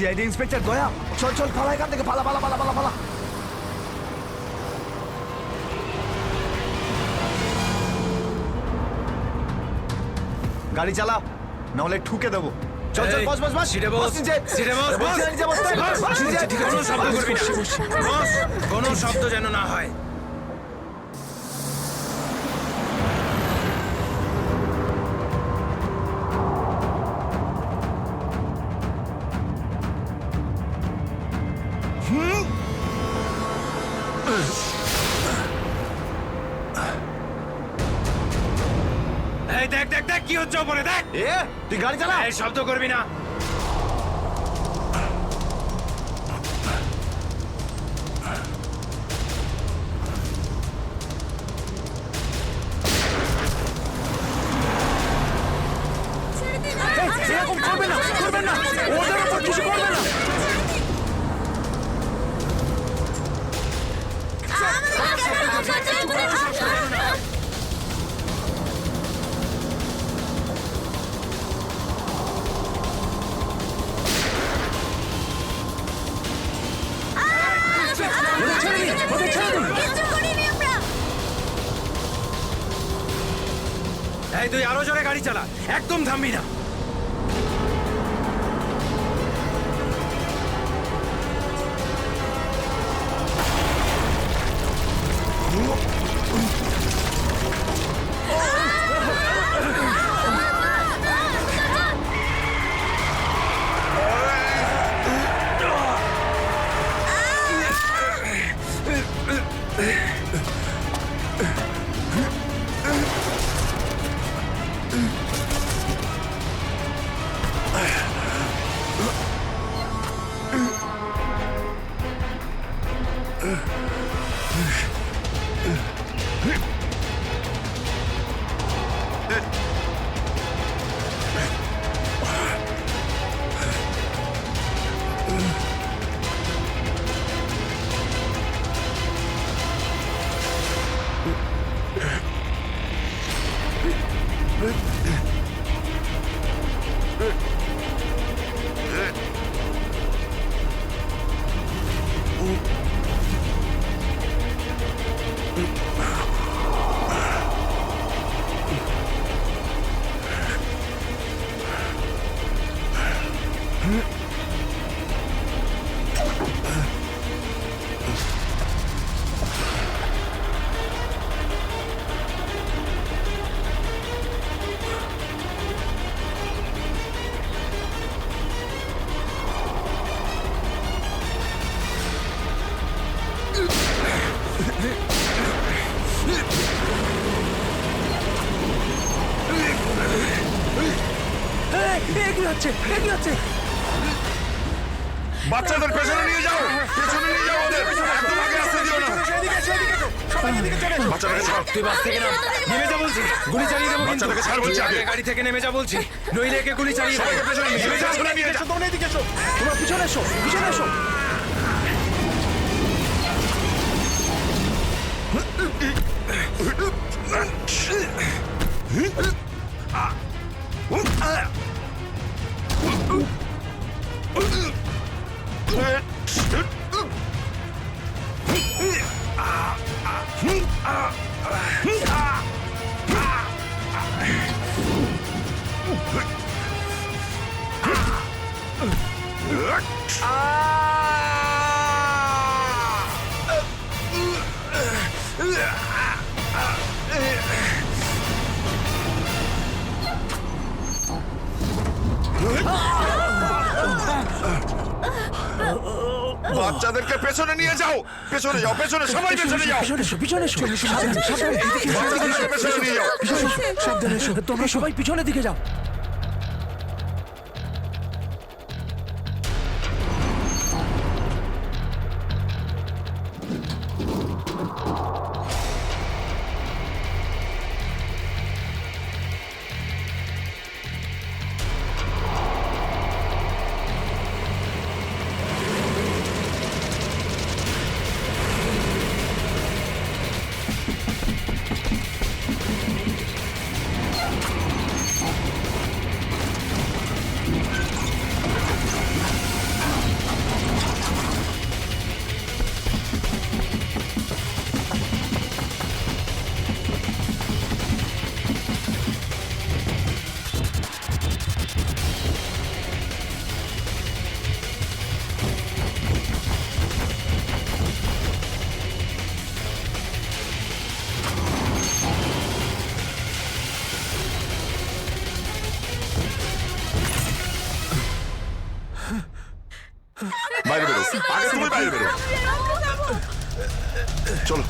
CID inspector দয়া, চল চল পালা এখান থেকে, পালা পালা পালা পালা পালা। গাড়ি চালা, নাহলে ঠুকে দেবো। চল চল, বস বস বস, সিটে বস, নিচে। সিটে বস, বস। নিচে বস, বস, নিচে। কোনো শব্দ করবি না, বস, কোনো শব্দ যেন না হয়। এই দেখ দেখ দেখ কি হচ্ছে ওপরে, দেখ। এ তুই গাড়ি চালা। এই শব্দ করবি না। এরকম করবে না, করবেন না, ওদের উপর কিছু করবে না। এই তুই আরো জোরে গাড়ি চালা, একদম থামবি না। বাচ্চাদের পেছনে নিয়ে যাও, পেছনে নিয়ে যাও ওদের, একদম আগে আসতে দিও না। বাচ্চাটাকে ছাড়, তুই বাস থেকে নাম, নেমে যা বলছি, গুলি চালিয়ে দেবো কিন্তু। বাচ্চাটাকে ছাড় বলছি আগে। আগে গাড়ি থেকে নেমে যা বলছি, নইলে একে গুলি চালিয়ে দেবো। সবাইকে পেছনে নিয়ে যাও, পেছনে নিয়ে যাও। তোমরা এদিকে এসো, তোমরা পিছনে এসো, পিছনে এসো। বাচ্চাদেরকে পেছনে নিয়ে যাও, পেছনে যাও, পেছনে, সবাই পেছনে যাও। পিছনে এসো, পিছনে এসো, সাবধানে, সাবধানে, এদিকে এসো, বাচ্চাদেরকে পেছনে নিয়ে যাও। পিছনে এসো, সাবধানে এসো, তোমরা সবাই পিছনের দিকে যাও। বাইরে বেরো, আগে তুমি বাইরে বেরো। চলো।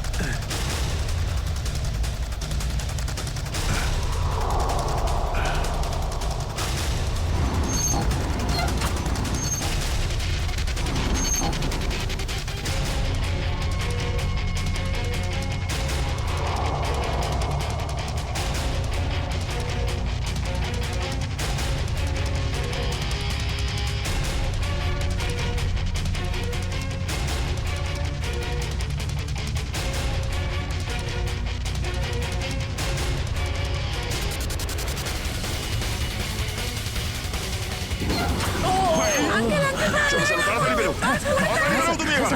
চলো চলো, তাড়াতাড়ি বেরো, তাড়াতাড়ি বেরো তুমি এবার।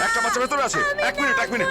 একটা বাচ্চা ভেতরে আছে, এক মিনিট এক মিনিট।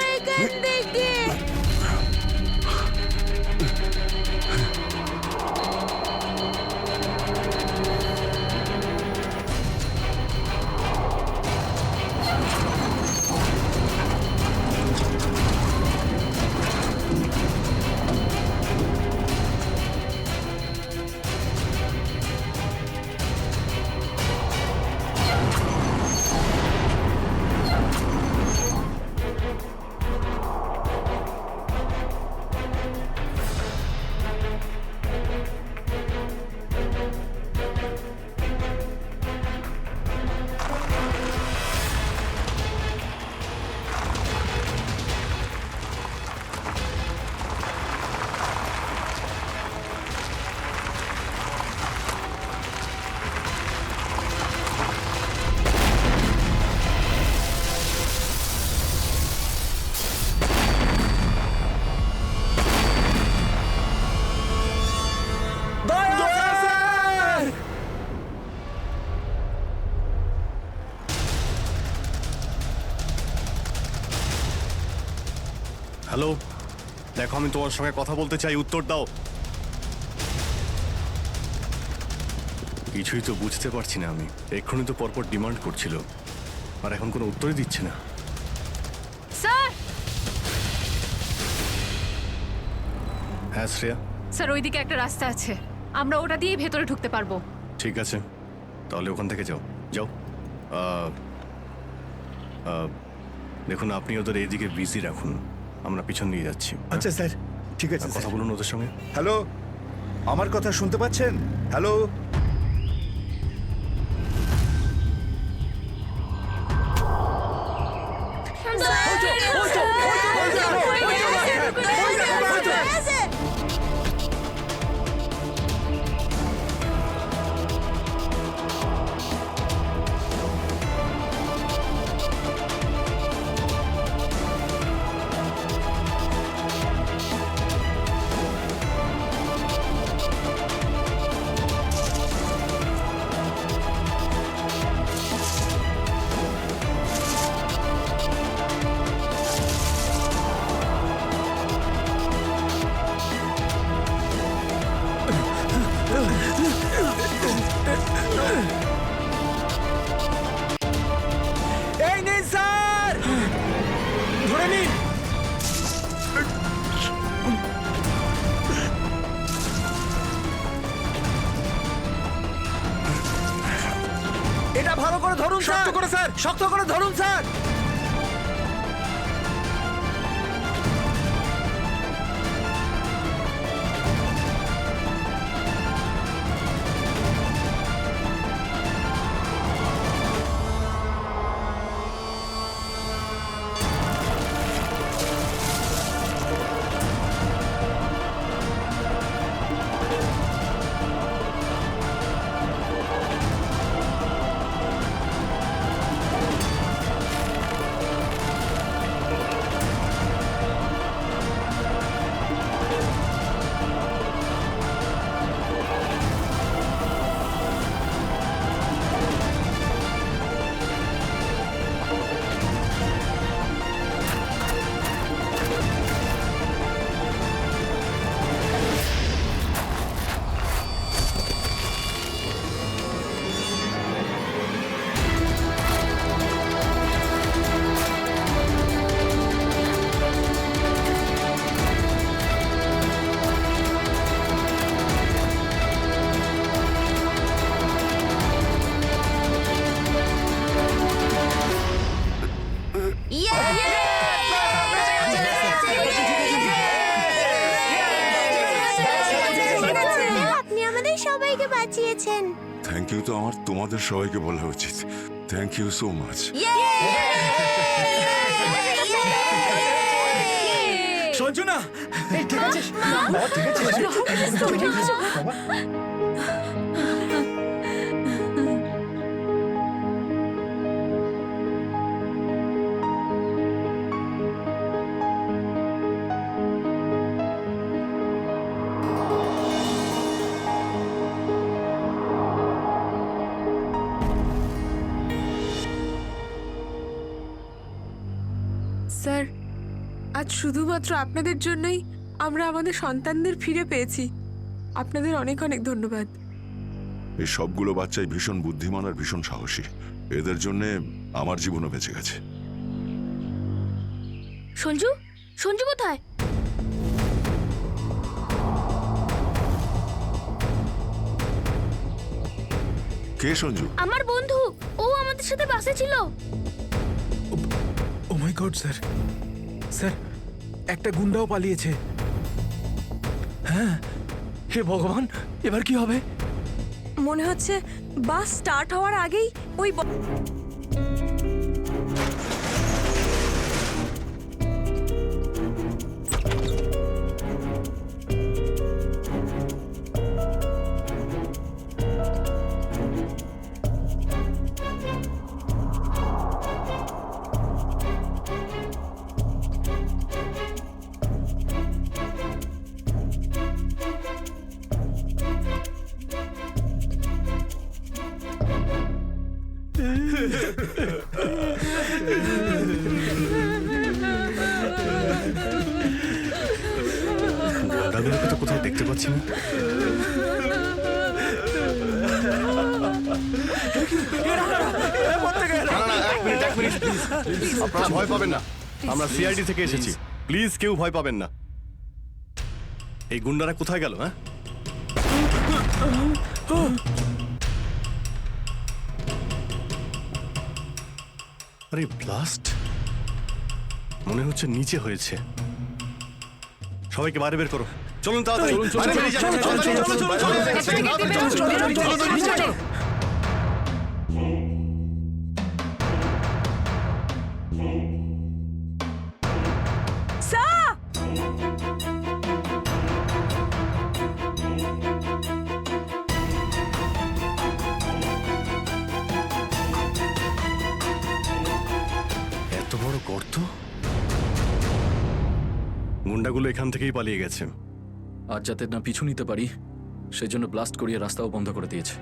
হ্যালো, দেখো আমি তোমার সঙ্গে কথা বলতে চাই, উত্তর দাও। কিছুই তো বুঝতে পারছি না আমি। এক্ষুনি তো পরপর ডিমান্ড করছিল, আর এখন কোনো উত্তরই দিচ্ছে না। স্যার হ্যাঁ শ্রেয়া, স্যার ওইদিকে একটা রাস্তা আছে, আমরা ওটা দিয়েই ভেতরে ঢুকতে পারবো। ঠিক আছে, তাহলে ওখান থেকে যাও যাও। আহ, আহ, দেখুন আপনি ওদের এইদিকে বিজি রাখুন, আমরা পিছন দিয়ে যাচ্ছি। আচ্ছা স্যার, ঠিক আছে। কথা বলুন ওদের সঙ্গে। হ্যালো, আমার কথা শুনতে পাচ্ছেন? হ্যালো, এই নিন স্যার, ধরে নিন। এটা ভালো করে ধরুন স্যার। শক্ত করে স্যার, শক্ত করে ধরুন স্যার। দিয়েছেন। থ্যাংক ইউ তো আমার তোমাদের সবাইকে বলা উচিত। Thank you so much. Sanjana ঠিক আছে বাবা, ঠিক আছে বাবা। স্যার, আজ শুধুমাত্র আপনাদের জন্যই আমরা আমাদের সন্তানদের ফিরে পেয়েছি। আপনাদের অনেক অনেক ধন্যবাদ। এই সবগুলো বাচ্চাই ভীষণ বুদ্ধিমান আর ভীষণ সাহসী। এদের জন্য আমার জীবনও বেঁচে গেছে। সঞ্জু, সঞ্জু কোথায়? কে সঞ্জু? আমার বন্ধু, ও আমাদের সাথে বাসে ছিল। ও মাই গড স্যার, স্যার একটা গুন্ডাও পালিয়েছে। হ্যাঁ, হে ভগবান, এবার কি হবে? মনে হচ্ছে বাস স্টার্ট হওয়ার আগেই ওই গুন্ডাগুলোকে তো কোথাও দেখতে পাচ্ছি না। এক মিনিট প্লিজ। আপনারা ভয় পাবেন না, আমরা সিআইডি থেকে এসেছি। প্লিজ কেউ ভয় পাবেন না। এই গুন্ডারা কোথায় গেল? হ্যাঁ, আরে ব্লাস্ট মনে হচ্ছে নিচে হয়েছে। সবাইকে বাইরে বের করো, চলুন তাড়াতাড়ি। বাইরে বেরিয়ে যান, চলুন। এত বড় গর্ত! গুন্ডাগুলো এখান থেকেই পালিয়ে গেছে। আজ যাতে না পিছু নিতে পারি সেজন্য ব্লাস্ট করিয়ে রাস্তাও বন্ধ করে দিয়েছে।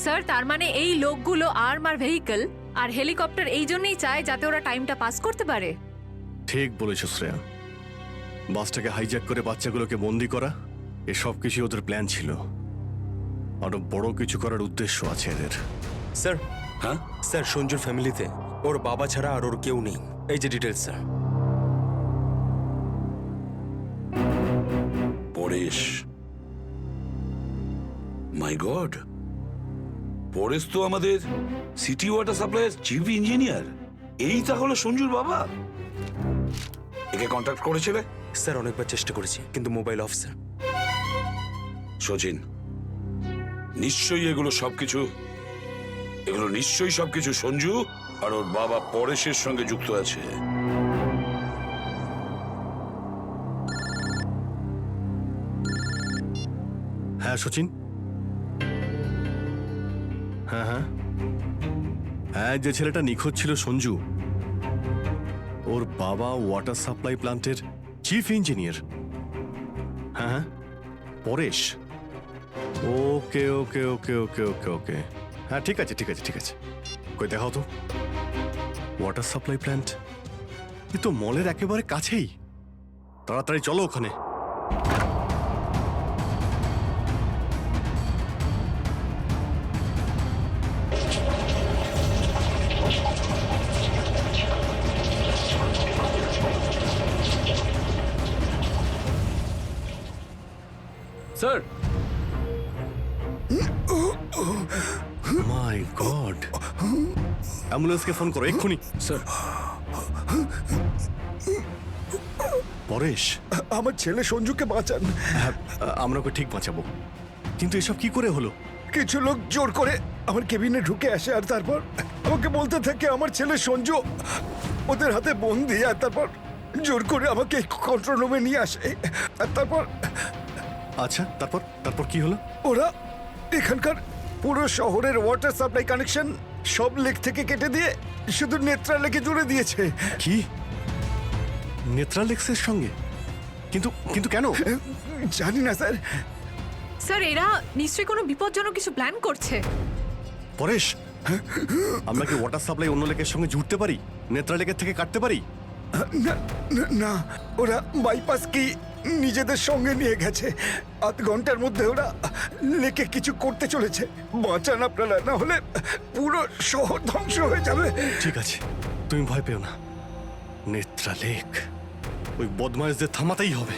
স্যার, তার মানে এই লোকগুলো আর্মার ভেহিকল আর হেলিকপ্টার এই জন্যই চায় যাতে ওরা টাইমটা পাস করতে পারে। ঠিক বলেছ শ্রেয়া। বাসটাকে হাইজ্যাক করে বাচ্চাগুলোকে বন্দি করা, এসব কিছু ওদের প্ল্যান ছিল। আরো বড় কিছু করার উদ্দেশ্য আছে এদের। স্যার, হ্যাঁ স্যার, সঞ্জুর ফ্যামিলিতে ওর বাবা ছাড়া আর ওর কেউ নেই। এই যে ডিটেলস স্যার। পরেশ, মাই গড, পরেশ তো আমাদের সিটি ওয়াটার সাপ্লাইয়ের চিফ ইঞ্জিনিয়ার। এই তাহলে সঞ্জুর বাবা। একে কন্ট্যাক্ট করেছিলে? স্যার অনেকবার চেষ্টা করেছি কিন্তু মোবাইল অফ স্যার। সচিন, নিশ্চয়ই এগুলো সবকিছু সঞ্জু আর ওর বাবা পরেশের সঙ্গে যুক্ত আছে। হ্যাঁ সচিন, হ্যাঁ হ্যাঁ হ্যাঁ, যে ছেলেটা নিখোঁজ ছিল সঞ্জু, ওর বাবা ওয়াটার সাপ্লাই প্ল্যান্টের চিফ ইঞ্জিনিয়ার। হ্যাঁ হ্যাঁ, পরেশ। ওকে ওকে ওকে ওকে ওকে ওকে হ্যাঁ, ঠিক আছে ঠিক আছে ঠিক আছে। কই দেখাও তো ওয়াটার সাপ্লাই প্ল্যান্ট। এ তো মলের একেবারে কাছেই। তাড়াতাড়ি চলো ওখানে। স্যার, মাই গড, অ্যাম্বুলেন্সকে ফোন করো এক্ষুনি। স্যার, পরেশ, আমার ছেলে সঞ্জুকে বাঁচান। হ্যাঁ, আমরা ওকে ঠিক বাঁচাবো, কিন্তু এসব কি করে হলো? কিছু লোক জোর করে আমার কেবিনে ঢুকে আসে আর তারপর আমাকে বলতে থাকে আমার ছেলে সঞ্জু ওদের হাতে বন্দি, আর তারপর জোর করে আমাকে কন্ট্রোল রুমে নিয়ে আসে। আর তারপর আচ্ছা, তারপর তারপর কি হলো? ওরা এখানকার পুরো শহরের ওয়াটার সাপ্লাই কানেকশন সব লেক থেকে কেটে দিয়ে শুধু নেত্রা লেকে জুড়ে দিয়েছে। কি, নেত্রালেক্সের সঙ্গে? কিন্তু কিন্তু কেন? জানি না স্যার। স্যার এরা নিশ্চয়ই কোনো বিপজ্জনক কিছু প্ল্যান করছে। পরেশ, আমরা কি ওয়াটার সাপ্লাই অন্য লেকের সঙ্গে জুড়তে পারি, নেত্রালেকের থেকে কাটতে পারি? না না, না, ওরা বাইপাস কি নিজেদের সঙ্গে নিয়ে গেছে। আধ ঘন্টার মধ্যে ওরা লেকে কিছু করতে চলেছে। বাঁচান আপনারা, না হলে পুরো শহর ধ্বংস হয়ে যাবে। ঠিক আছে, তুমি ভয় পেও না। নেত্রালেক, ওই বদমাইশদের থামাতেই হবে।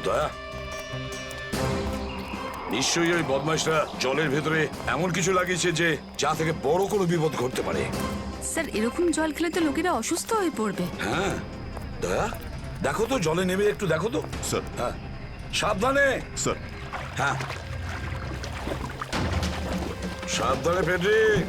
দয়া, নিশ্চয়ই ওই বদমাইশরা জলের ভেতরে এমন কিছু লাগিয়েছে যে যা থেকে বড় কোনো বিপদ ঘটতে পারে। স্যার এরকম জল খেলে তো লোকেরা অসুস্থ হয়ে পড়বে। হ্যাঁ দয়া, দেখো তো জলে নেমে একটু দেখো তো। স্যার। হ্যাঁ, সাবধানে। স্যার। হ্যাঁ, সাবধানে ফেডরিক।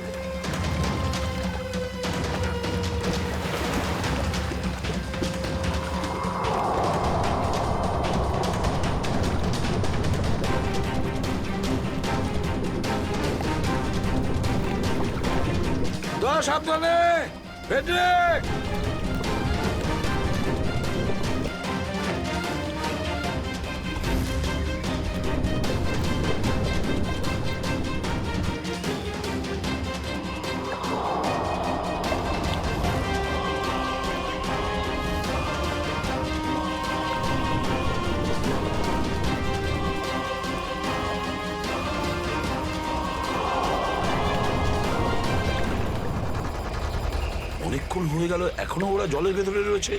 দয়া, সাবধানে ফেডরিক। অনেকক্ষণ হয়ে গেল, এখনো ওরা জলের ভেতরে রয়েছে।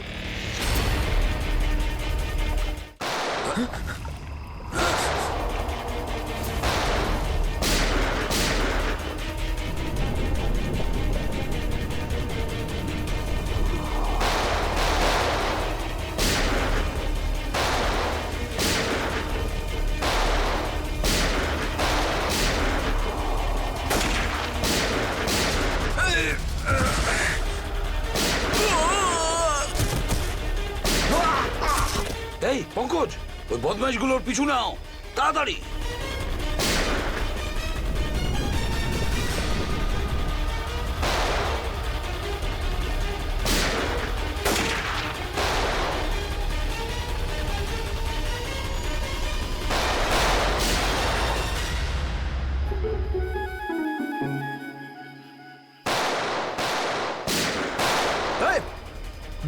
এই পঙ্কজ, ওই বদমাইশগুলোর পিছু নাও তাড়াতাড়ি।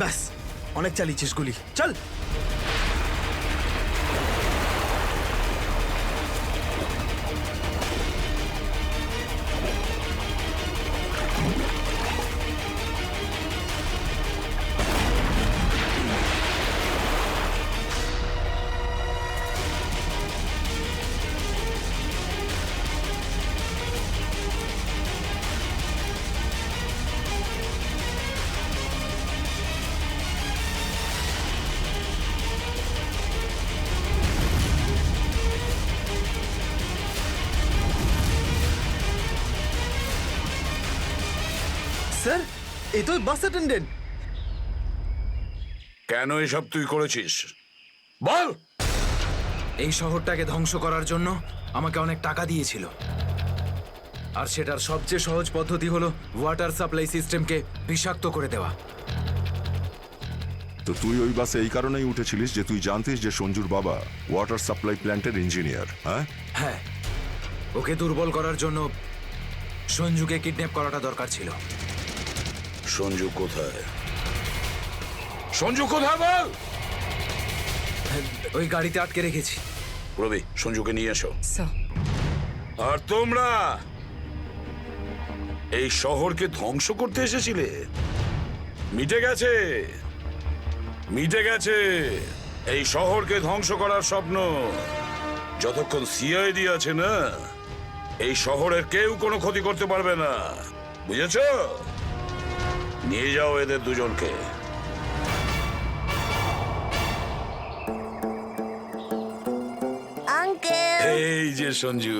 ব্যাস, অনেক চালিয়েছিস গুলি, চল। স্যার, এই তো বাস অ্যাটেন্ডেন্ট। কেন এসব তুই করেছিস বল? এই শহরটাকে ধ্বংস করার জন্য আমাকে অনেক টাকা দিয়েছিল, আর সেটার সবচেয়ে সহজ পদ্ধতি হলো ওয়াটার সাপ্লাই সিস্টেমকে বিষাক্ত করে দেওয়া। তো তুই ওই বাসে এই কারণেই উঠেছিলিস যে তুই জানতিস যে সঞ্জুর বাবা ওয়াটার সাপ্লাই প্ল্যান্টের ইঞ্জিনিয়ার। হ্যাঁ হ্যাঁ, ওকে দুর্বল করার জন্য সঞ্জুকে কিডন্যাপ করাটা দরকার ছিল। সঞ্জু কোথায়? সঞ্জু কোথায় বল? ওই গাড়িতে আটকে রেখেছি। রবি, সঞ্জুকে নিয়ে এসো। স্যার আর তোমরা এই শহরকে ধ্বংস করতে এসেছিলে? মিটে গেছে, মিটে গেছে এই শহরকে ধ্বংস করার স্বপ্ন। যতক্ষণ সিআইডি আছে না, এই শহরের কেউ কোনো ক্ষতি করতে পারবে না, বুঝেছো? নিয়ে যাও এদের দুজনকে। এই যে সঞ্জু,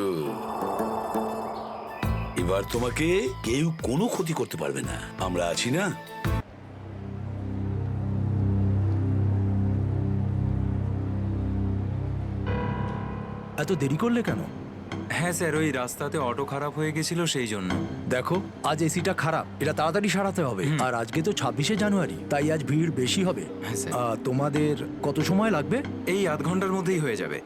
এবার তোমাকে কেউ কোনো ক্ষতি করতে পারবে না, আমরা আছি না? এত দেরি করলে কেন? হ্যাঁ স্যার, ওই রাস্তাতে অটো খারাপ হয়ে গেছিল সেই জন্য। দেখো, আজ এসিটা খারাপ, এটা তাড়াতাড়ি সারাতে হবে। আর আজকে তো 26শে জানুয়ারি, তাই আজ ভিড় বেশি হবে। হ্যাঁ, স্যার। তোমাদের কত সময় লাগবে? এই আধ ঘন্টার মধ্যেই হয়ে যাবে।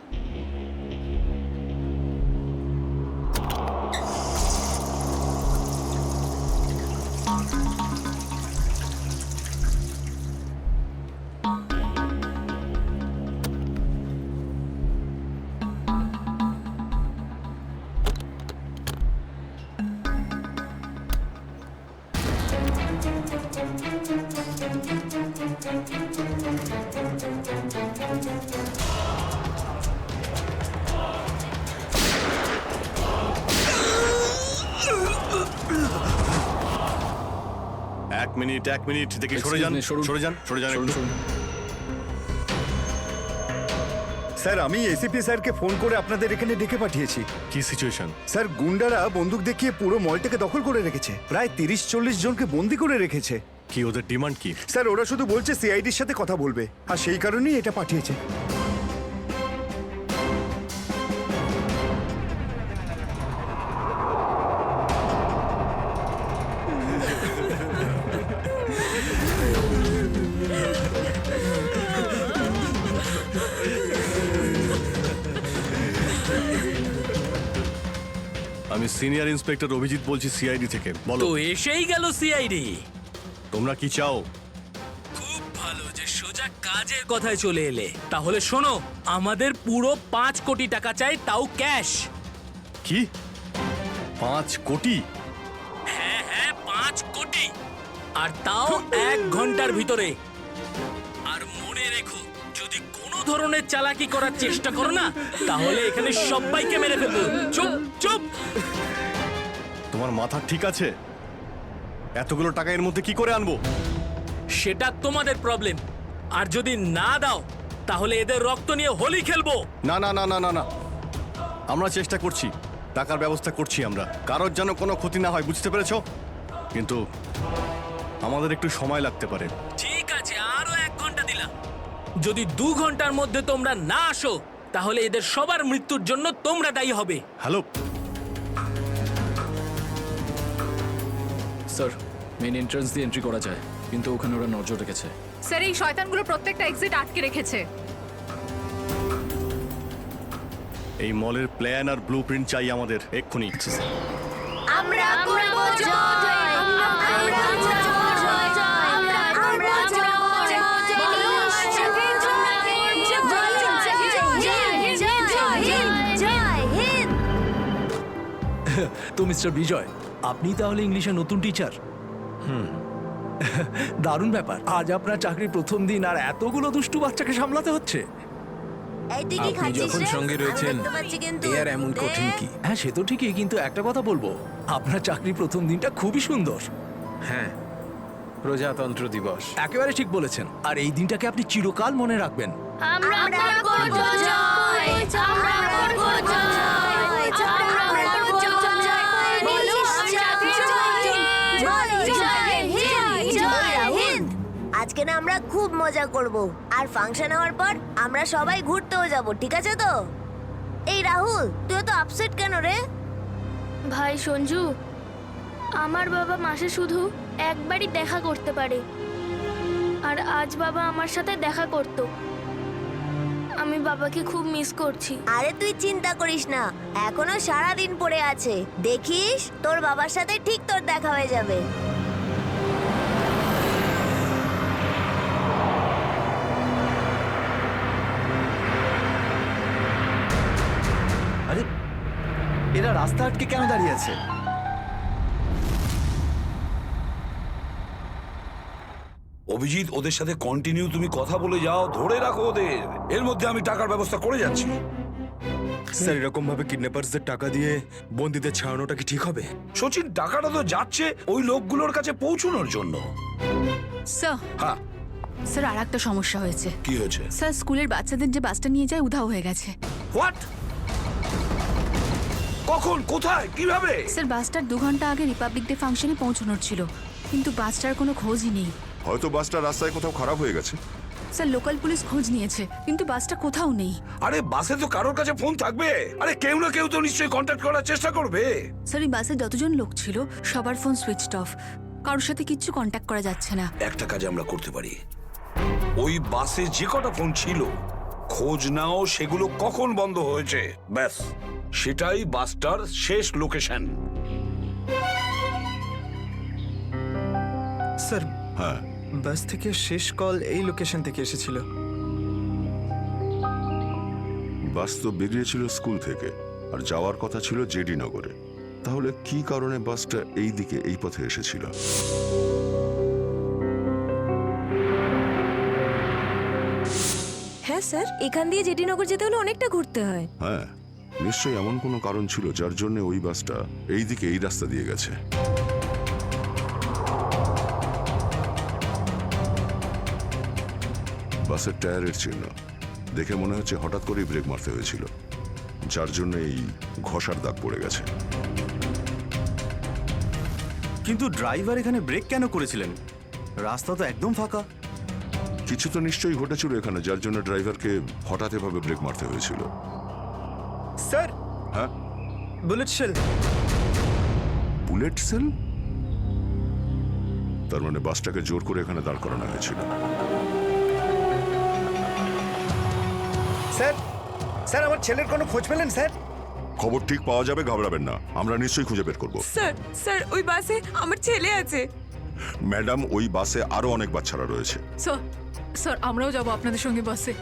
এক মিনিট দেখি, সরে Excuse যান, me, সরুন। সরে যান, সরে যান একটু। স্যার, আমি এসিপি স্যারকে ফোন করে আপনাদের এখানে ডেকে পাঠিয়েছি। কি সিচুয়েশন? স্যার, গুন্ডারা বন্দুক দেখিয়ে পুরো মলটাকে দখল করে রেখেছে, প্রায় 30-40 জনকে বন্দি করে রেখেছে। কি ওদের ডিমান্ড কি? স্যার, ওরা শুধু বলছে সিআইডির সাথে কথা বলবে, আর সেই কারণেই এটা পাঠিয়েছে। আমি সিনিয়র ইন্সপেক্টর অভিজিৎ বলছি, সিআইডি থেকে। বলো, তো এসেই গেল সিআইডি। তোমরা কি চাও? খুব ভালো যে সোজা কাজের কথায় চলে এলে। তাহলে শোনো, আমাদের পুরো 5 কোটি টাকা চাই, তাও ক্যাশ। কি 5 কোটি? হ্যাঁ, 5 কোটি, আর তাও 1 ঘন্টার ভিতরে। আর মনে রেখো, যদি কোনো ধরনের চালাকি করার চেষ্টা করো না, তাহলে এখানে সবাইকে মেরে ফেলবো। চুপ চুপ। তোমার মাথা ঠিক আছে? এতগুলো টাকা এর মধ্যে কি করে আনবো? সেটা তোমাদের প্রবলেম। আর যদি না দাও, তাহলে এদের রক্ত নিয়ে হোলি খেলবো। না না না না না না, আমরা চেষ্টা করছি, টাকার ব্যবস্থা করছি আমরা, কারোর যেন কোনো ক্ষতি না হয়, বুঝতে পেরেছো? কিন্তু আমাদের একটু সময় লাগতে পারে। ঠিক আছে, আরো 1 ঘন্টা দিলাম। যদি 2 ঘন্টার মধ্যে তোমরা না আসো, তাহলে এদের সবার মৃত্যুর জন্য তোমরা দায়ী হবে। হ্যালো স্যার, মেন এন্ট্রান্স দিয়ে এন্ট্রি করা যায়, কিন্তু ওখানে ওরা নজর রেখেছে। স্যার, এই শয়তানগুলো প্রত্যেকটা এক্সিট আটকে রেখেছে। এই মলের প্ল্যান আর ব্লুপ্রিন্ট চাই আমাদের এক্ষুনি। আমরা করব জয়, আমরা করব জয়, আমরা করব জয়, বলো সাথে জয় হিন্দ। তো মিস্টার বিজয়, আপনি তাহলে ইংলিশের নতুন টিচার? দারুণ ব্যাপার। আজ আপনার চাকরির প্রথম দিন, আর এতগুলো দুষ্টু বাচ্চাকে সামলাতে হচ্ছে। আপনি যখন সঙ্গে রয়েছেন, এ আর এমন কঠিন কি? হ্যাঁ, সে তো ঠিকই, কিন্তু একটা কথা বলবো, আপনার চাকরির প্রথম দিনটা খুবই সুন্দর। হ্যাঁ, প্রজাতন্ত্র দিবস। একেবারে ঠিক বলেছেন, আর এই দিনটাকে আপনি চিরকাল মনে রাখবেন। আমরা করব জয়, আমরা করব জয়, আমরা করব জয়, বলো সাথে জয় হিন্দ। আজকে না আমরা খুব মজা করব, আর ফাংশন হওয়ার পর আমরা সবাই ঘুরতেও যাব, ঠিক আছে তো? এই রাহুল, তুই তো আপসেট কেন রে? ভাই সঞ্জু, আমার বাবা মাসে শুধু একবারই দেখা করতে পারে, আর আজ বাবা আমার সাথে দেখা করত। আমি বাবাকে খুব মিস করছি। আরে তুই চিন্তা করিস না, এখনো সারা দিন পড়ে আছে, দেখিস তোর বাবার সাথে ঠিক তোর দেখা হয়ে যাবে। আরে, এরা রাস্তা আটকে কেন দাঁড়িয়ে আছে? অভিজিৎ, ওদের সাথে কন্টিনিউ তুমি কথা বলে যাও, ধরে রাখো ওদের। এর মধ্যে আমি টাকার ব্যবস্থা করে যাচ্ছি। স্যার এরকম ভাবে কিডন্যাপার্সদের টাকা দিয়ে বন্দীদের ছাড়ানোটা কি ঠিক হবে? সচিন, টাকাটা তো যাচ্ছে ওই লোকগুলোর কাছে পৌঁছানোর জন্য। স্যার হ্যাঁ, স্যার আর একটা সমস্যা হয়েছে। কি হয়েছে? স্যার স্কুলের বাচ্চাদের যে বাসটা নিয়ে যায় উধাও হয়ে গেছে। হোয়াট? কখন, কোথায়, কিভাবে? স্যার বাসটার 2 ঘন্টা আগে রিপাবলিক ডে ফাংশনে পৌঁছানোর ছিল, কিন্তু বাসটার কোনো খোঁজই নেই। হয়তো বাসটা রাস্তায় কোথাও খারাপ হয়ে গেছে। স্যার লোকাল পুলিশ খোঁজ নিয়েছে, কিন্তু বাসটা কোথাও নেই। আরে বাসে তো কারোর কাছে ফোন থাকবে। আরে কেউ না কেউ তো নিশ্চয়ই কন্ট্যাক্ট করার চেষ্টা করবে। স্যার এই বাসে যতজন লোক ছিল সবার ফোন সুইচড অফ, কারোর সাথে কিচ্ছু কন্ট্যাক্ট করা যাচ্ছে না। একটা কাজ আমরা করতে পারি, ওই বাসে যে কটা ফোন ছিল খোঁজ নাও সেগুলো কখন বন্ধ হয়েছে, ব্যাস সেটাই বাসটার শেষ লোকেশন। স্যার হ্যাঁ, বাস থেকে শেষ কল এই লোকেশন থেকে এসেছিল। বাস তো বেরিয়েছিল স্কুল থেকে আর যাওয়ার কথা ছিল জেডি নগরে। তাহলে কি কারণে বাসটা এই দিকে এই পথে এসেছিল? হ্যাঁ স্যার, এখান দিয়ে জেটিনগর যেতে হলে অনেকটা ঘুরতে হয়। হ্যাঁ, নিশ্চয়ই এমন কোনো কারণ ছিল যার জন্য ওই বাসটা এই দিকে এই রাস্তা দিয়ে গেছে। বাসের টায়ারের চিহ্ন দেখে মনে হচ্ছে হঠাৎ করেই ব্রেক মারতে হয়েছিল, যার জন্য এই ঘষার দাগ পড়ে গেছে। কিন্তু ড্রাইভার এখানে ব্রেক কেন করেছিলেন? রাস্তা তো একদম ফাঁকা। কিছু তো নিশ্চয়ই ঘটেছিল এখানে, যার জন্য ড্রাইভারকে হঠাৎ এভাবে ব্রেক মারতে হয়েছিল। স্যার হ্যাঁ, বুলেট শেল। Bullet sell? তার মানে বাসটাকে জোর করে এখানে দাঁড় করানো হয়েছিল। স্যার স্যার আমার ছেলের কোনো খোঁজ পেলেন স্যার? খবর ঠিক পাওয়া যাবে, ঘাবড়াবেন না, আমরা নিশ্চয়ই খুঁজে বের করব। স্যার স্যার ওই বাসে আমার ছেলে আছে। ম্যাডাম, ওই বাসে আরো অনেক বাচ্চারা রয়েছে। স্যার স্যার আমরাও যাব আপনাদের সঙ্গে বাসে।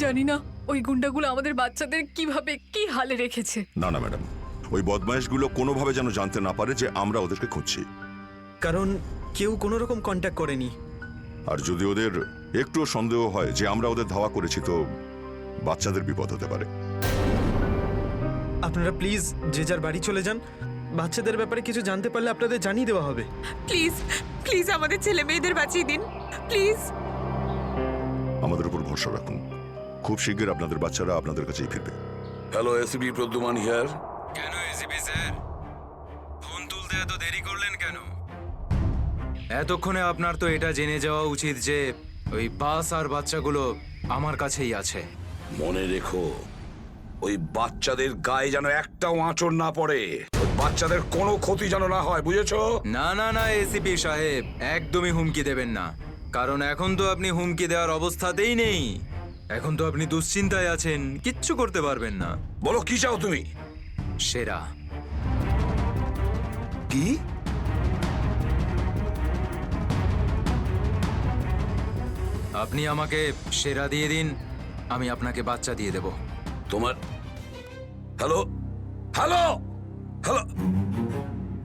জানি না ওই গুন্ডাগুলো আমাদের বাচ্চাদের কিভাবে কি হালে রেখেছে। না না ম্যাডাম, ওই বদমাইশগুলো কোনোভাবে যেন জানতে না পারে যে আমরা ওদেরকে খুঁজছি। কারণ কেউ কোনো রকম কন্ট্যাক্ট করেনি। আর যদি ওদের একটুও সন্দেহ হয় যে আমরা ওদের ধাওয়া করেছি, তো বাচ্চাদের বিপদ হতে পারে। আপনারা প্লিজ যে যার বাড়ি চলে যান। বাচ্চাদের ব্যাপারে কিছু জানতে পারলে আপনাদের জানিয়ে দেওয়া হবে। প্লিজ প্লিজ আমাদের ছেলে মেয়েদের বাঁচিয়ে দিন প্লিজ। আমাদের উপর ভরসা রাখুন, খুব শীঘ্র আপনাদের বাচ্চারা আপনাদের কাছেই ফিরবে। Hello, ACP Pradyuman here. কেন এসিপি স্যার, ফোন তুলতে এত দেরি করলেন কেন? এতক্ষণে আপনার তো এটা জেনে যাওয়া উচিত যে ওই বাস আর বাচ্চাগুলো আমার কাছেই আছে। মনে রেখো, ওই বাচ্চাদের গায়ে যেন একটাও আঁচড় না পড়ে, ওই বাচ্চাদের কোনো ক্ষতি যেন না হয়, বুঝেছো? না না না এসিপি সাহেব, একদমই হুমকি দেবেন না, কারণ এখন তো আপনি হুমকি দেওয়ার অবস্থাতেই নেই। এখন তো আপনি দুশ্চিন্তায় আছেন, কিচ্ছু করতে পারবেন না। বলো কি চাও তুমি? সেরা। কি? আপনি আমাকে সেরা দিয়ে দিন, আমি আপনাকে বাচ্চা দিয়ে দেব। তোমার hello hello hello,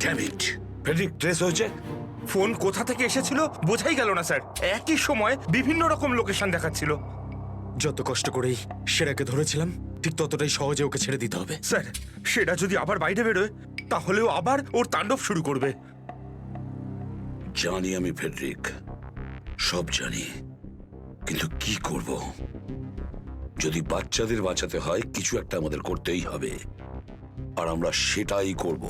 damn it, Friedrich trace হয়েছে। ফোন কোথা থেকে এসেছিল বোঝাই গেল না স্যার। একই সময় বিভিন্ন রকম লোকেশন দেখাচ্ছিল। যত কষ্ট করেই সেরাকে ধরেছিলাম, ঠিক ততটাই সহজে ওকে ছেড়ে দিতে হবে। স্যার সেটা যদি আবার বাইরে বেরোয় তাহলেও আবার ওর তাণ্ডব শুরু করবে। জানি আমি ফেডরিক, সব জানি, কিন্তু কি করব? যদি বাচ্চাদের বাঁচাতে হয় কিছু একটা আমাদের করতেই হবে, আর আমরা সেটাই করব,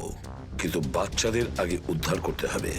কিন্তু বাচ্চাদের আগে উদ্ধার করতে হবে।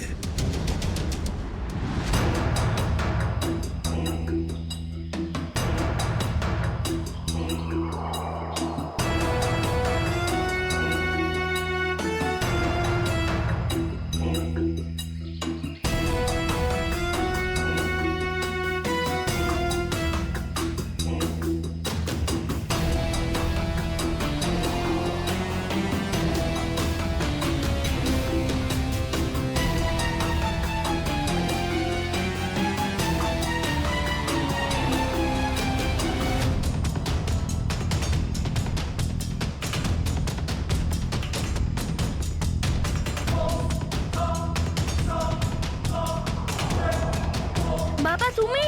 বাবা তুমি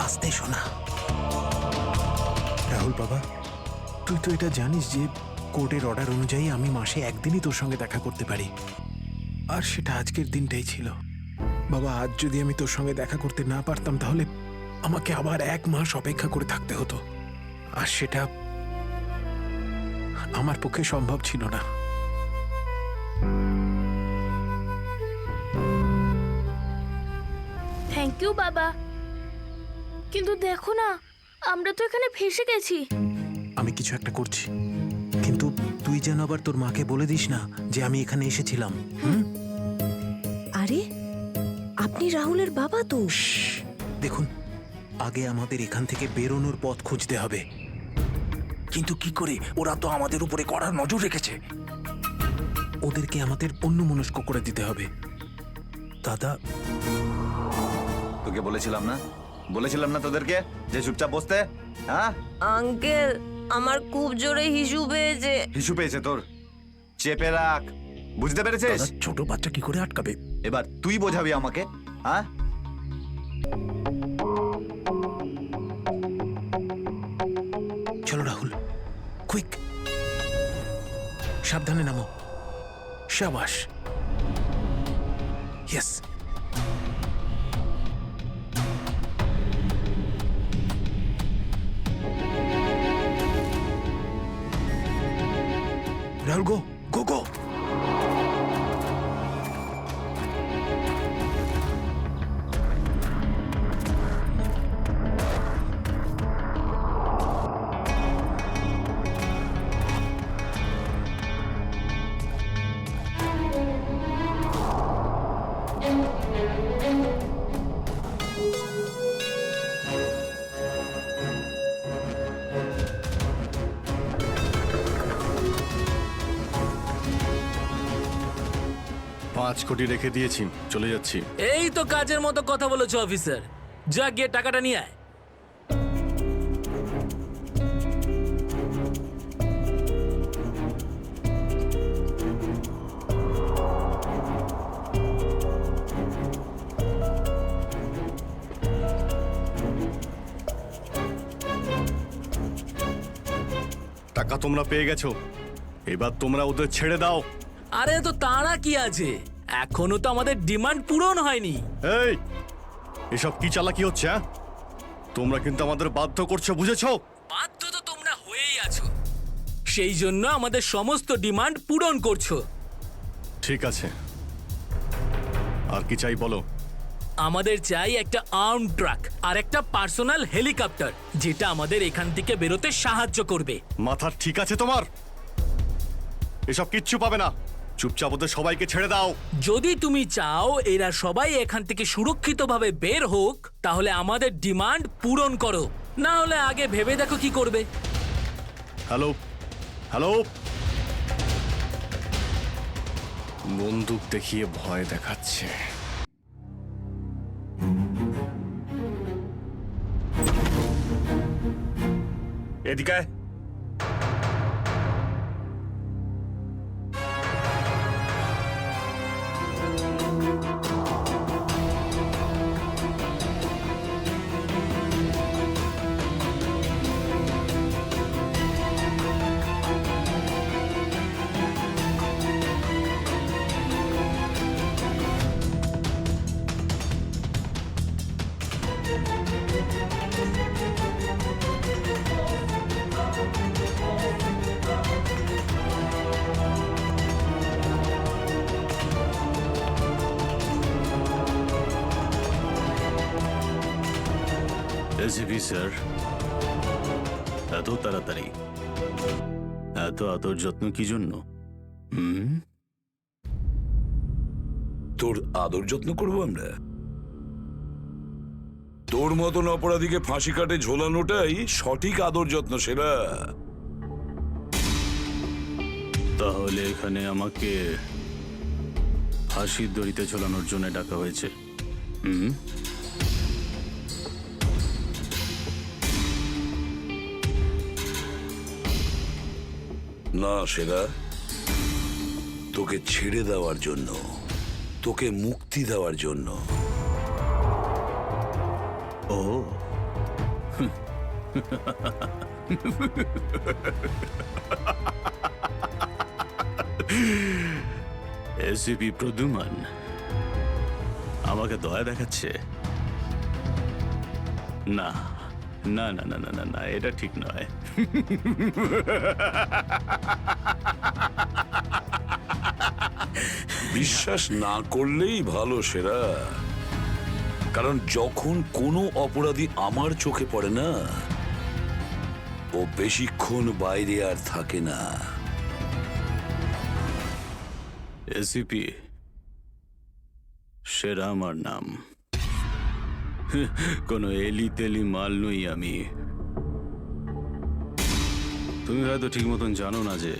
আসতে শোনা। রাহুল বাবা, তুই তো এটা জানিস যে কোর্টের অর্ডার অনুযায়ী আমি মাসে একদিনই তোর সঙ্গে দেখা করতে পারি, আর সেটা আজকের দিনটাই ছিল। বাবা, আজ যদি আমি তোর সঙ্গে দেখা করতে না পারতাম তাহলে আমাকে আবার 1 মাস অপেক্ষা করে থাকতে হতো, আর সেটা আমার পক্ষে সম্ভব ছিল না। থ্যাংক ইউ বাবা, কিন্তু দেখো না, আমরা তো এখানে ফেসে গেছি। আমি কিছু একটা করছি, কিন্তু তুই যেন আবার তোর মাকে বলে দিস না যে আমি এখানে এসেছিলাম। আরে আপনি রাহুলের বাবা তো? দেখুন, আগে আমাদের এখান থেকে বেরোনোর পথ খুঁজতে হবে। কিন্তু কি করে? ওরা তো আমাদের উপরে কড়া নজর রেখেছে। ওদেরকে আমাদের অন্যমনস্ক করে দিতে হবে। দাদা, তোকে বলেছিলাম না তোদেরকে যে চুপচাপ বসতে? হ্যাঁ আঙ্কেল, আমার খুব জোরে হিসু পেয়েছে। হিসু পেয়েছে তোর? চেপে রাখ, বুঝতে পেরেছিস? ছোট বাচ্চা কি করে আটকাবে? এবার তুই বোঝাবি আমাকে। হ্যাঁ, চলো রাহুল, কুইক, সাবধানে নামো। শাবাশ, ইয়েস। রাহুল, গো গো গো। $5 কোটি রেখে দিয়েছি, চলে যাচ্ছি। এই তো কাজের মতো কথা বলেছো অফিসার, যা গিয়ে টাকাটা নিয়ে আয়। টাকা তোমরা পেয়ে গেছো, এবার তোমরা ওদের ছেড়ে দাও। আরে তো তারা কি আছে, এখনো তো আমাদের ডিমান্ড পূরণ হয়নি। এই, এসব কি চালাকি হচ্ছে? হ্যাঁ, তোমরা কিন্তু আমাদের বাধ্য করছো, বুঝেছো? বাধ্য তো তোমরা হয়েই আছো, সেই জন্য আমাদের সমস্ত ডিমান্ড পূরণ করছো। ঠিক আছে, আর কি চাই বলো? আমাদের চাই একটা আর্ম ট্রাক আর একটা পার্সোনাল হেলিকপ্টার, যেটা আমাদের এখান থেকে বেরোতে সাহায্য করবে। মাথা ঠিক আছে তোমার? এসব কিচ্ছু পাবে না, চুপচাপ ওদের সবাইকে ছেড়ে দাও। যদি তুমি চাও এরা সবাই এখান থেকে সুরক্ষিতভাবে বের হোক, তাহলে আমাদের ডিমান্ড পূরণ করো, না হলে আগে ভেবে দেখো কি করবে। হ্যালো হ্যালো, বন্দুক দেখিয়ে ভয় দেখাচ্ছে। এদিকে এসিপি স্যার, এত তাড়াতাড়ি, এত আদর যত্ন কি জন্য? তোর আদর যত্ন করবো আমরা? তোর মতন অপরাধীকে ফাঁসি কাটে ঝোলানোটাই সঠিক আদর যত্ন, সেরা। তাহলে এখানে আমাকে ফাঁসির দড়িতে ঝোলানোর জন্য ডাকা হয়েছে? না সেরা, তোকে ছেড়ে দেওয়ার জন্য, তোকে মুক্তি দেওয়ার জন্য। ও এসিপি প্রদ্যুমান আমাকে দয়া দেখাচ্ছে? না না না না না না না, এটা ঠিক নয়। বিশ্বাস না করলেই ভালো সেরা, কারণ যখন কোনো অপরাধী আমার চোখে পড়ে না, ও বেশিক্ষণ বাইরে আর থাকে না। এসিপি সেরা আমার নাম, কোনো এলি তেলি মাল নই আমি। তুমি হয়তো ঠিক মতন জানো না যে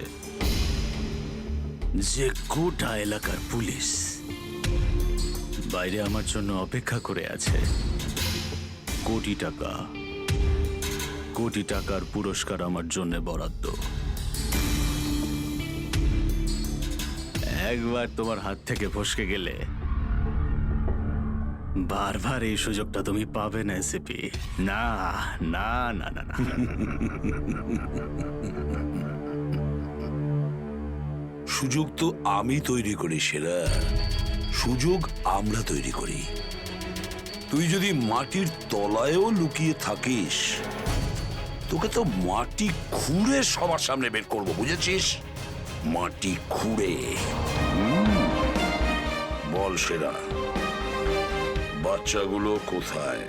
গোটা এলাকার পুলিশ বাইরে আমার জন্য অপেক্ষা করে আছে। কোটি টাকার পুরস্কার আমার জন্য বরাদ্দ। একবার তোমার হাত থেকে ফসকে গেলে বারবার এই সুযোগটা তুমি পাবে না এসিপি। না না না না না। সুযোগ তো আমি তৈরি করি সেরা, সুযোগ আমরা তৈরি করি। তুই যদি মাটির তলায়ও লুকিয়ে থাকিস, তোকে তো মাটি খুঁড়ে সবার সামনে বের করবো, বুঝেছিস? মাটি খুঁড়ে। বল সেরা, বাচ্চাগুলো কোথায়?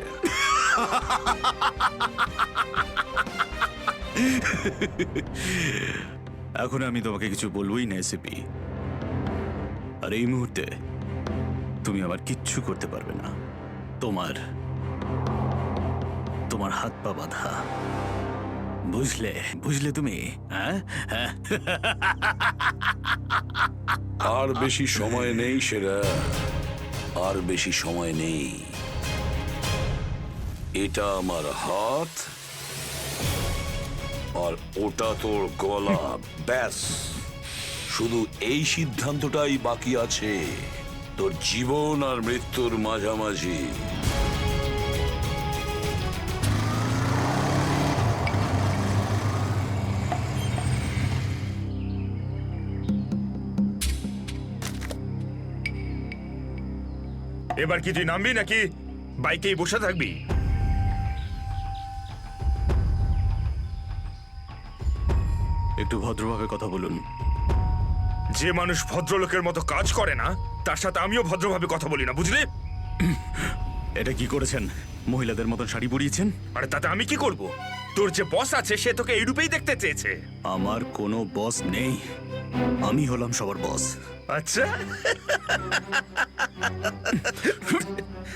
এখন আমি তোমাকে কিছু বলবোই না এসিপি, আর এই মুহূর্তে তুমি আবার কিচ্ছু করতে পারবে না। তোমার হাত পা বাঁধা, বুঝলে তুমি? হ্যাঁ হ্যাঁ। আর বেশি সময় নেই সেরা, আর বেশি সময় নেই। এটা আমার হাত, আর ওটা তোর গলা। ব্যাস, শুধু এই সিদ্ধান্তটাই বাকি আছে, তোর জীবন আর মৃত্যুর মাঝামাঝি। এবার কি তুই নামবি নাকি বাইকেই বসে থাকবি? একটু ভদ্রভাবে কথা বলুন। যে মানুষ ভদ্রলোকের মতো কাজ করে না, তার সাথে আমিও ভদ্রভাবে কথা বলি না, বুঝলি? এটা কি করেছেন? মহিলাদের মতন শাড়ি পরিয়েছেন? আরে তাতে আমি কি করব? তোর যে বস আছে সে তোকে এই রূপেই দেখতে চেয়েছে। আমার কোনো বস নেই, আমি হলাম সবার বস। আচ্ছা,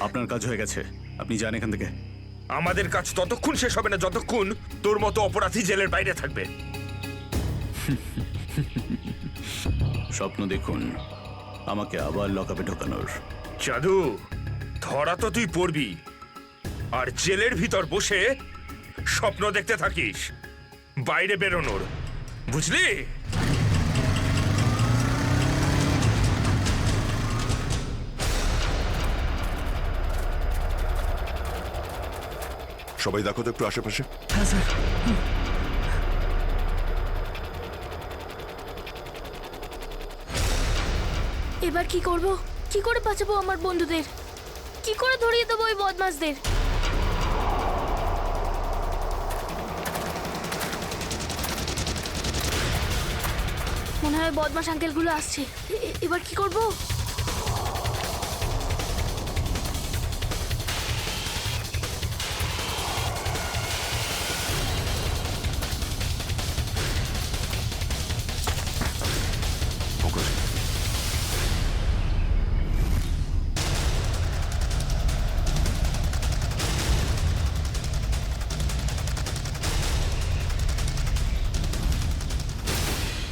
আপনার কাজ হয়ে গেছে, আপনি যান এখান থেকে। আমাদের কাজ ততক্ষণ শেষ হবে না যতক্ষণ তোর মতো অপরাধী জেলের বাইরে থাকবে। স্বপ্ন দেখুন আমাকে আবার লকআপে ঢোকানোর। জাদু, ধরা তো তুই পড়বি, আর জেলের ভিতর বসে স্বপ্ন দেখতে থাকিস বাইরে বেরোনোর, বুঝলি? সবাই দেখো তো একটু আশেপাশে। হ্যাঁ স্যার। এবার কি করব? কি করে বাঁচাবো আমার বন্ধুদের? কি করে ধরিয়ে দেবো ওই বদমাশদের? মনে হয় বদমাশ আঙ্কেলগুলো আসছে। এবার কি করব?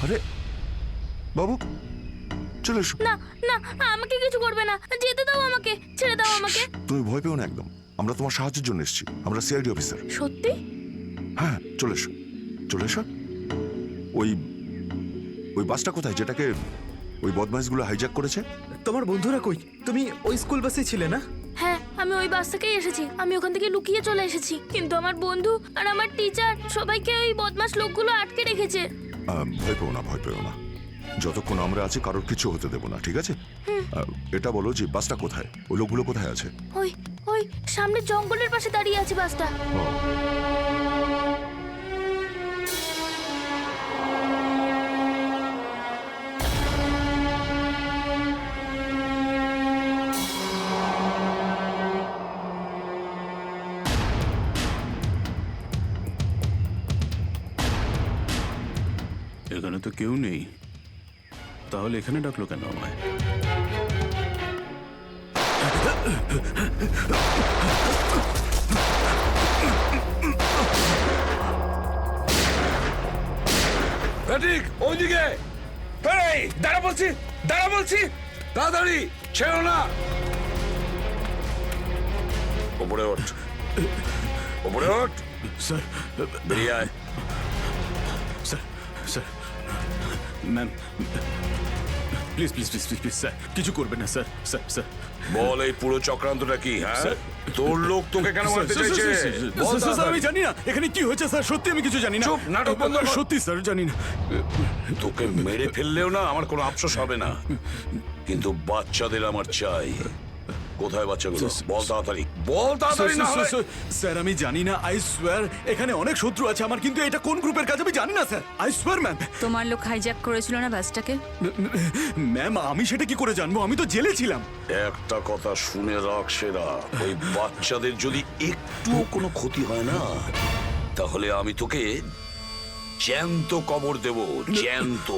আরে বাবু, চলে এসো। না না, আমাকে কিছু করবে না, যেতে দাও আমাকে, ছেড়ে দাও আমাকে। তুমি ভয় পেও না একদম, আমরা তোমার সাহায্যের জন্য এসেছি, আমরা সিআইডি অফিসার। সত্যি? হ্যাঁ, চলে এসো, চলে এসো। ওই বাসটা কোথায় যেটাকে ওই বদমাইশগুলো হাইজ্যাক করেছে? তোমার বন্ধুরা কই? তুমি ওই স্কুল বাসে ছিলে না? হ্যাঁ, আমি ওই বাস থেকেই এসেছি। আমি ওখান থেকে লুকিয়ে চলে এসেছি, কিন্তু আমার বন্ধু আর আমার টিচার সবাইকে ওই বদমাশ লোকগুলো আটকে রেখেছে। ভয় পেও না, ভয় পেও না। যতক্ষণ আমরা আছি কারোর কিছু হতে দেবো না, ঠিক আছে? এটা বলো যে বাসটা কোথায়, ওই লোকগুলো কোথায় আছে? ওই ওই সামনে জঙ্গলের পাশে দাঁড়িয়ে আছে বাসটা। এখানে তো কেউ নেই, তাহলে এখানে ডাকলো কেন আমায়? ঠিক ওইদিকে। এই দাঁড়া বলছি, দাঁড়া বলছি, তাড়াতাড়ি ছেড়ো না। ওপরে ওঠ, ওপরে ওঠ। স্যার, বেরিয়ে আয়। Sir, sir, ma'am, please please please please please sir, কিছু করবেন না স্যার। স্যার, স্যার, বল এই পুরো চক্রান্তটা কি? হ্যাঁ, তোর লোক তোকে কেন মারতে চাইছে? বল স্যার, আমি জানি না এখানে কি হয়েছে স্যার, সত্যি আমি কিছু জানি না। চুপ, নাটক বন্ধ কর। সত্যি স্যার জানি না। তোকে মেরে ফেললেও না আমার কোনো আফসোস হবে না, কিন্তু বাচ্চাদের আমার চাই। কোথায় বাচ্চাগুলো? বল তাড়াতাড়ি, বল তাড়াতাড়ি। না হলে স্যার আমি জানি না, আই সোয়ার এখানে অনেক শত্রু আছে আমার, কিন্তু এটা কোন গ্রুপের কাজ আমি জানি না স্যার, আই সোয়ার ম্যাম। তোমার লোক হাইজ্যাক করেছিল না বাসটাকে? ম্যাম আমি সেটা কি করে জানবো, আমি তো জেলে ছিলাম। একটা কথা শুনে রাখ সেরা, ওই বাচ্চাদের যদি একটুও কোনো ক্ষতি হয় না, তাহলে আমি তোকে জ্যান্ত কবর দেব, জ্যান্ত।